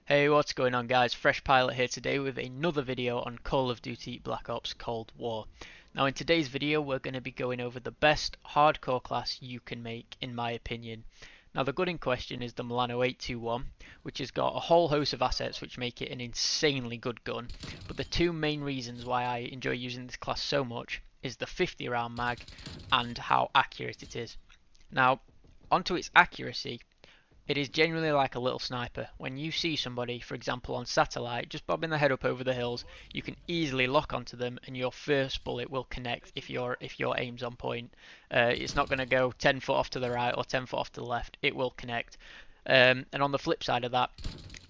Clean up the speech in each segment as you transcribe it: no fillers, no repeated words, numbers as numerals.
Hey, what's going on guys? Fresh Pilot here today with another video on Call of Duty Black Ops Cold War. Now in today's video we're going to be going over the best hardcore class you can make in my opinion. Now the gun in question is the Milano 821, which has got a whole host of assets which make it an insanely good gun, but the two main reasons why I enjoy using this class so much is the 50 round mag and how accurate it is. Now onto its accuracy. It is genuinely like a little sniper. When you see somebody, for example on satellite, just bobbing their head up over the hills, you can easily lock onto them and your first bullet will connect if your aim's on point. It's not going to go 10 foot off to the right or 10 foot off to the left. It will connect. And on the flip side of that,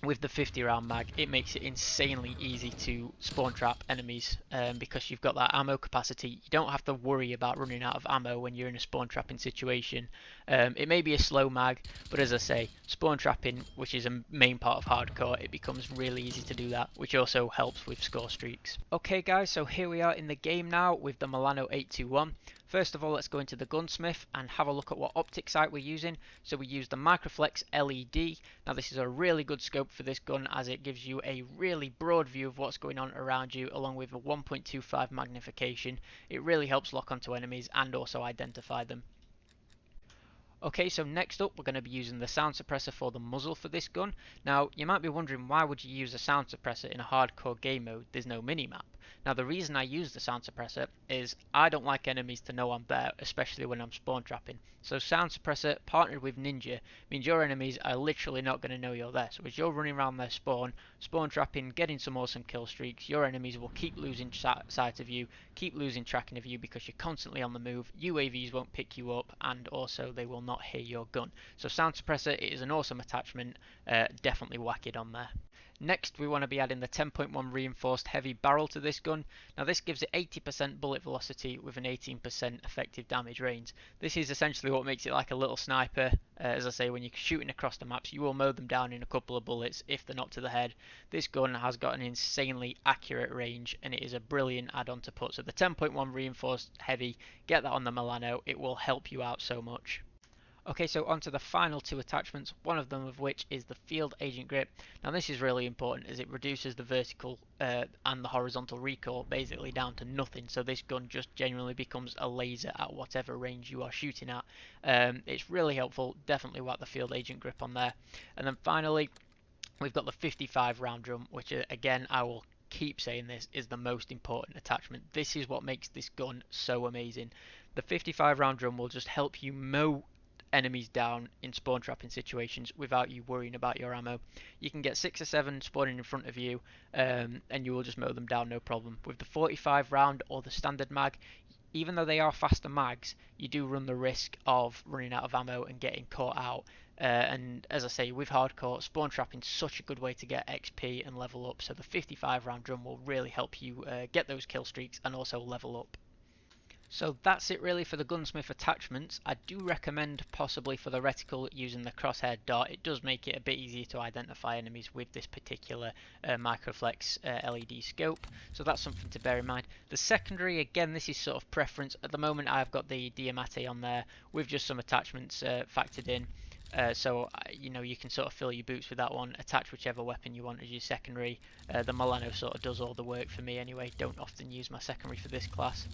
with the 50 round mag, it makes it insanely easy to spawn trap enemies because you've got that ammo capacity. You don't have to worry about running out of ammo when you're in a spawn trapping situation. It may be a slow mag, but as I say, spawn trapping, which is a main part of hardcore, it becomes really easy to do that, which also helps with score streaks. Okay guys, so here we are in the game now with the Milano 821. First of all, let's go into the gunsmith and have a look at what optic sight we're using. So we use the Microflex LED. Now this is a really good scope for this gun as it gives you a really broad view of what's going on around you along with a 1.25 magnification. It really helps lock onto enemies and also identify them. Okay, so next up we're going to be using the sound suppressor for the muzzle for this gun. Now you might be wondering, why would you use a sound suppressor in a hardcore game mode? There's no minimap. Now the reason I use the sound suppressor is I don't like enemies to know I'm there, especially when I'm spawn trapping. So sound suppressor partnered with ninja means your enemies are literally not going to know you're there. So as you're running around their spawn trapping, getting some awesome kill streaks, your enemies will keep losing sight of you, keep losing tracking of you because you're constantly on the move. UAVs won't pick you up and also they will not hear your gun. So sound suppressor is an awesome attachment, definitely whack it on there. Next we want to be adding the 10.1 reinforced heavy barrel to this gun. Now this gives it 80% bullet velocity with an 18% effective damage range. This is essentially what makes it like a little sniper. As I say, when you're shooting across the maps you will mow them down in a couple of bullets if they're not to the head. This gun has got an insanely accurate range and it is a brilliant add-on to put. So the 10.1 reinforced heavy, get that on the Milano, it will help you out so much. Okay, so on to the final two attachments, one of them of which is the field agent grip. Now this is really important as it reduces the vertical and the horizontal recoil basically down to nothing, so this gun just genuinely becomes a laser at whatever range you are shooting at. It's really helpful, definitely whack the field agent grip on there. And then finally we've got the 55 round drum, which again I will keep saying this is the most important attachment. This is what makes this gun so amazing. The 55 round drum will just help you mow enemies down in spawn trapping situations without you worrying about your ammo. You can get 6 or 7 spawning in front of you and you will just mow them down no problem. With the 45 round or the standard mag, even though they are faster mags, you do run the risk of running out of ammo and getting caught out. And as I say, with hardcore, spawn trapping is such a good way to get XP and level up, so the 55 round drum will really help you get those kill streaks and also level up. So that's it really for the gunsmith attachments. I do recommend possibly for the reticle using the crosshair dot. It does make it a bit easier to identify enemies with this particular Microflex LED scope, so that's something to bear in mind. The secondary, again, this is sort of preference. At the moment I've got the Diamante on there with just some attachments factored in. So you know, you can sort of fill your boots with that one, attach whichever weapon you want as your secondary. The Milano sort of does all the work for me anyway, don't often use my secondary for this class.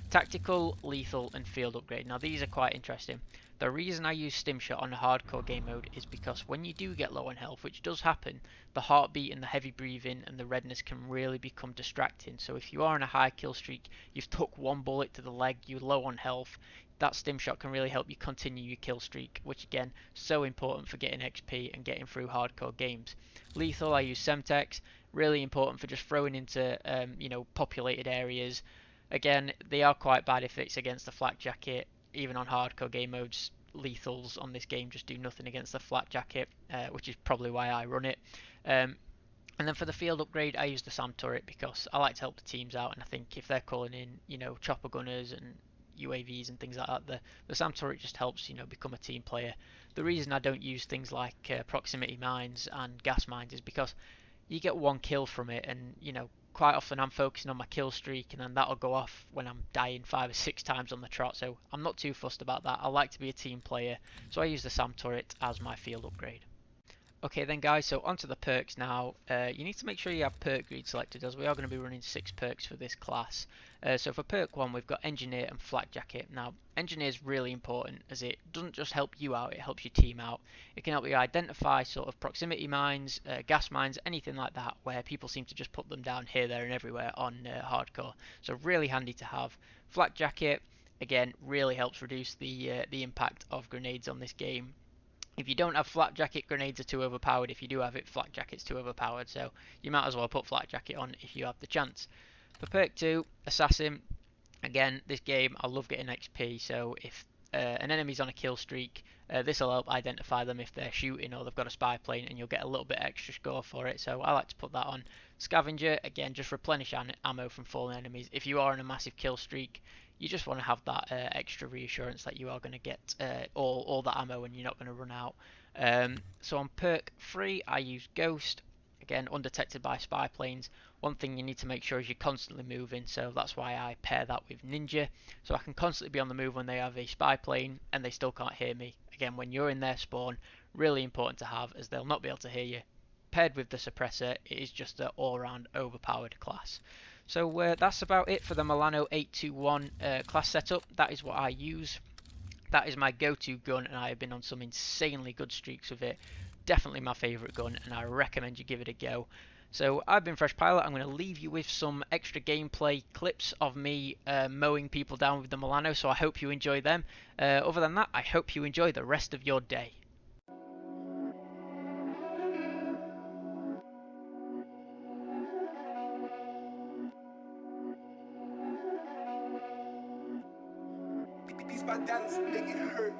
Tactical, lethal and field upgrade. Now these are quite interesting. The reason I use Stimshot on a hardcore game mode is because when you do get low on health, which does happen, the heartbeat and the heavy breathing and the redness can really become distracting. So if you are on a high kill streak, you've took one bullet to the leg, you're low on health, that Stimshot can really help you continue your kill streak, which again, so important for getting XP and getting through hardcore games. Lethal, I use Semtex, really important for just throwing into you know, populated areas. Again, they are quite bad if it's against the flak jacket. Even on hardcore game modes, lethals on this game just do nothing against the flak jacket, which is probably why I run it. And then for the field upgrade, I use the SAM turret because I like to help the teams out, and I think if they're calling in, you know, chopper gunners and UAVs and things like that, the SAM turret just helps, you know, become a team player. The reason I don't use things like proximity mines and gas mines is because you get one kill from it, and you know, quite often I'm focusing on my kill streak and then that'll go off when I'm dying 5 or 6 times on the trot, so I'm not too fussed about that. I like to be a team player, so I use the SAM turret as my field upgrade. Okay then guys, so onto the perks now. You need to make sure you have perk greed selected, as we are going to be running 6 perks for this class. So for perk 1 we've got Engineer and Flak Jacket. Now Engineer is really important as it doesn't just help you out, it helps your team out. It can help you identify sort of proximity mines, gas mines, anything like that where people seem to just put them down here, there and everywhere on hardcore. So really handy to have. Flak Jacket, again, really helps reduce the impact of grenades on this game. If you don't have Flak Jacket, grenades are too overpowered. If you do have it, Flak Jacket's too overpowered. So you might as well put Flak Jacket on if you have the chance. For perk 2, Assassin. Again, this game, I love getting XP. So if an enemy's on a kill streak, this will help identify them if they're shooting or they've got a spy plane, and you'll get a little bit extra score for it. So I like to put that on. Scavenger, again, just replenish ammo from fallen enemies. If you are on a massive kill streak, you just want to have that extra reassurance that you are going to get all that ammo and you're not going to run out. So on perk 3, I use Ghost. Again, undetected by spy planes. One thing you need to make sure is you're constantly moving, so that's why I pair that with Ninja. So I can constantly be on the move when they have a spy plane and they still can't hear me. Again, when you're in their spawn, really important to have, as they'll not be able to hear you. Paired with the suppressor, it is just an all-round overpowered class. So that's about it for the Milano 821 class setup. That is what I use. That is my go-to gun, and I have been on some insanely good streaks with it. Definitely my favourite gun, and I recommend you give it a go. So I've been Fresh Pilot. I'm going to leave you with some extra gameplay clips of me mowing people down with the Milano, so I hope you enjoy them. Other than that, I hope you enjoy the rest of your day. These my dance make it hurt.